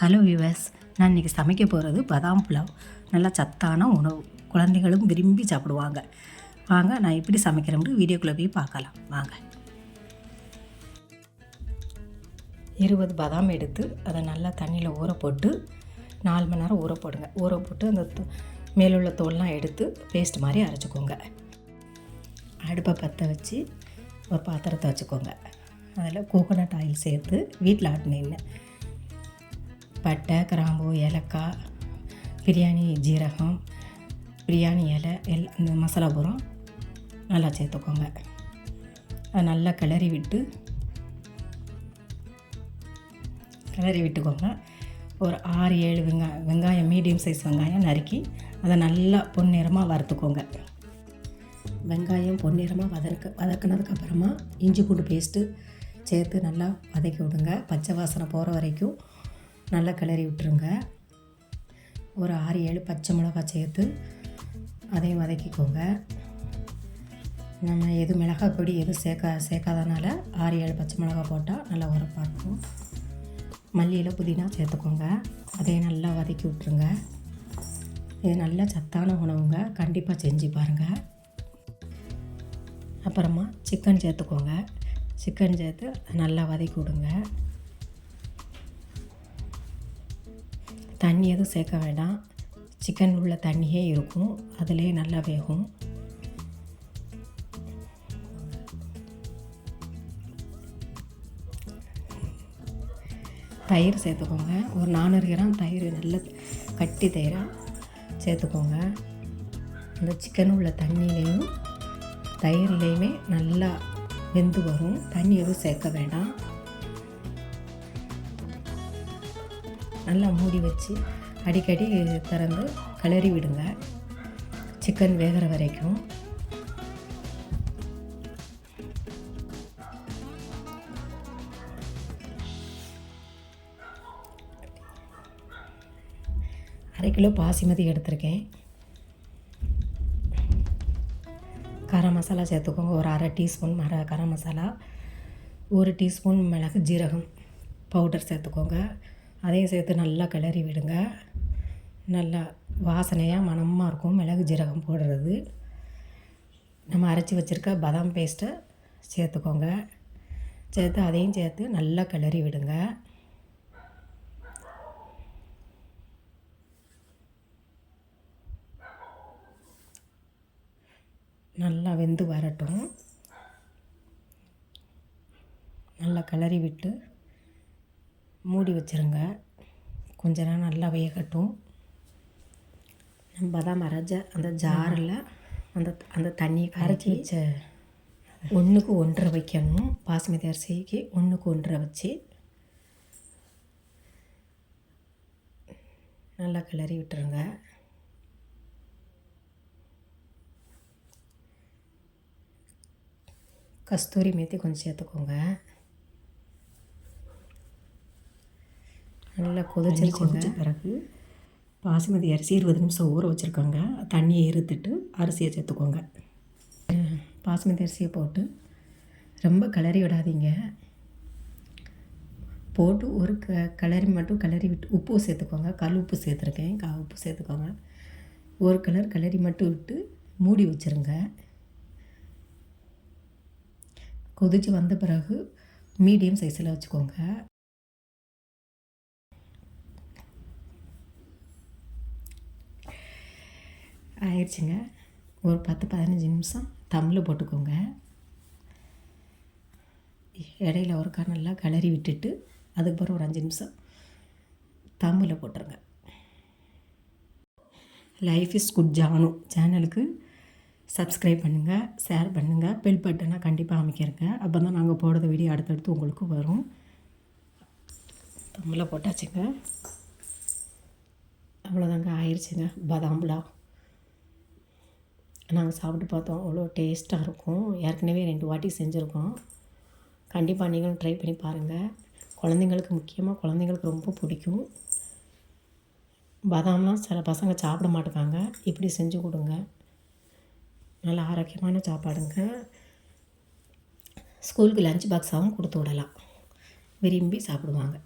Hello viewers, நான் இன்றைக்கி சமைக்க போகிறது பாதாம் புலாவ். நல்லா சத்தான உணவு, குழந்தைகளும் விரும்பி சாப்பிடுவாங்க. வாங்க நான் எப்படி சமைக்கிறேன்னு வீடியோக்குள்ளே போய் பார்க்கலாம். வாங்க. 20 பாதாம் எடுத்து அதை நல்லா தண்ணியில் ஊற போட்டு 4 மணி நேரம் ஊற போடுங்க. ஊற போட்டு அந்த மேலுள்ள தோல்லாம் எடுத்து பேஸ்ட் மாதிரி அரைச்சிக்கோங்க. அடுப்பை பற்ற வச்சு ஒரு பாத்திரத்தை வச்சுக்கோங்க. அதில் கோகோனட் ஆயில் சேர்த்து வீட்டில் ஆட்டின எண்ணெய், பட்டை, கிராம்பு, ஏலக்காய், பிரியாணி ஜீரகம், பிரியாணி இலை இந்த மசாலா பூரம் நல்லா சேர்த்துக்கோங்க. அதை நல்லா கிளறி விட்டுக்கோங்க. ஒரு 6-7 வெங்காயம் மீடியம் சைஸ் வெங்காயம் நறுக்கி அதை நல்லா பொன்னிறமாக வறுத்துக்கோங்க. வெங்காயம் பொன்னிறமாக வதக்கினதுக்கப்புறமா இஞ்சி பூண்டு பேஸ்ட்டு சேர்த்து நல்லா வதக்கி விடுங்க. பச்சை வாசனை போகிற வரைக்கும் நல்லா கிளறி விட்டுருங்க. ஒரு 6-7 பச்சை மிளகாய் சேர்த்து அதையும் வதக்கிக்கோங்க. நம்ம மிளகாய் பொடி சேர்க்காதனால 6-7 பச்சை மிளகாய் போட்டால் நல்லா உரப்பாக இருக்கும். மல்லியில் புதினா சேர்த்துக்கோங்க. அதையும் நல்லா வதக்கி விட்டுருங்க. இது நல்ல சத்தான உணவுங்க, கண்டிப்பாக செஞ்சு பாருங்கள். அப்புறமா சிக்கன் சேர்த்துக்கோங்க. சிக்கன் சேர்த்து நல்லா வதக்கி விடுங்க. தண்ணி எதுவும் சேர்க்க வேண்டாம், சிக்கன் உள்ள தண்ணியே இருக்கும், அதிலே நல்லா வேகும். தயிர் சேர்த்துக்கோங்க. ஒரு 400 கிராம் தயிர், நல்ல கட்டி தயிராக சேர்த்துக்கோங்க. அந்த சிக்கன் உள்ள தண்ணியிலையும் தயிர்லேயுமே நல்லா வெந்து வரும். தண்ணி எதுவும் சேர்க்க வேண்டாம். நல்லா மூடி வச்சு அடிக்கடி திறந்து கிளறி விடுங்க, சிக்கன் வேகிற வரைக்கும். அரை கிலோ பாசிமதி எடுத்திருக்கேன். கரம் மசாலா சேர்த்துக்கோங்க. ஒரு 1/2 டீஸ்பூன் கரம் மசாலா, 1 டீஸ்பூன் மிளகு ஜீரகம் பவுடர் சேர்த்துக்கோங்க. அதையும் சேர்த்து நல்லா கிளறி விடுங்க. நல்லா வாசனையாக மணமாக இருக்கும் மிளகு ஜீரகம் போடுறது. நம்ம அரைச்சி வச்சுருக்க பாதாம் பேஸ்ட்டை சேர்த்துக்கோங்க. சேர்த்து அதையும் சேர்த்து நல்லா கிளறி விடுங்க. நல்லா வெந்து வரட்டும். நல்லா கிளறி விட்டு மூடி வச்சுருங்க. கொஞ்ச நேரம் நல்லா வேகட்டும். நம்ம பாதாம் அரைச்ச அந்த ஜாரில் அந்த தண்ணி கரைச்சி வச்ச 1க்கு 1.5 வைக்கணும். பாசுமதி அரிசிக்கு 1க்கு 1.5 வச்சு நல்லா கிளறி விட்டுருங்க. கஸ்தூரி மேத்தி கொஞ்சம் சேர்த்துக்கோங்க. நல்லா கொதிச்ச பிறகு பாசுமதி அரிசி 20 நிமிஷம் ஊற வச்சுருக்காங்க. தண்ணியை இருத்துட்டு அரிசியை சேர்த்துக்கோங்க. பாசுமதி அரிசியை போட்டு ரொம்ப கிளறி விடாதீங்க. போட்டு ஒரு கிளறி மட்டும் கிளறி விட்டு உப்பு சேர்த்துக்கோங்க. கல் உப்பு சேர்த்துருக்கேன், உப்பு சேர்த்துக்கோங்க. ஒரு கிளறி மட்டும் விட்டு மூடி வச்சுருங்க. கொதித்து வந்த பிறகு மீடியம் சைஸில் வச்சுக்கோங்க. ஆயிடுச்சுங்க. ஒரு 10-15 நிமிஷம் தம்மில் போட்டுக்கோங்க. இடையில ஒருக்கா நல்லா கிளறி விட்டுட்டு அதுக்கப்புறம் ஒரு 5 நிமிஷம் தம்மில் போட்டுருங்க. லைஃப் இஸ் குட் ஜானு சேனலுக்கு சப்ஸ்கிரைப் பண்ணுங்கள், ஷேர் பண்ணுங்கள், பெல் பட்டனை கண்டிப்பாக அமைக்கிறங்க. அப்போ தான் நாங்கள் போடுற வீடியோ அடுத்தடுத்து உங்களுக்கு வரும். தம்மில் போட்டாச்சுங்க. அவ்வளோதாங்க, ஆயிடுச்சுங்க பாதாம் புலாவ். நாங்கள் சாப்பிட்டு பார்த்தோம், அவ்வளோ டேஸ்ட்டாக இருக்கும். ஏற்கனவே 2 வாட்டி செஞ்சுருக்கோம். கண்டிப்பாக நீங்களும் ட்ரை பண்ணி பாருங்கள். குழந்தைங்களுக்கு, முக்கியமாக குழந்தைங்களுக்கு ரொம்ப பிடிக்கும். பாதாம்லாம் சில பசங்க சாப்பிட மாட்டேங்காங்க. இப்படி செஞ்சு கொடுங்க. நல்ல ஆரோக்கியமான சாப்பாடுங்க. ஸ்கூலுக்கு லஞ்ச் பாக்ஸாகவும் கொடுத்து விடலாம், விரும்பி சாப்பிடுவாங்க.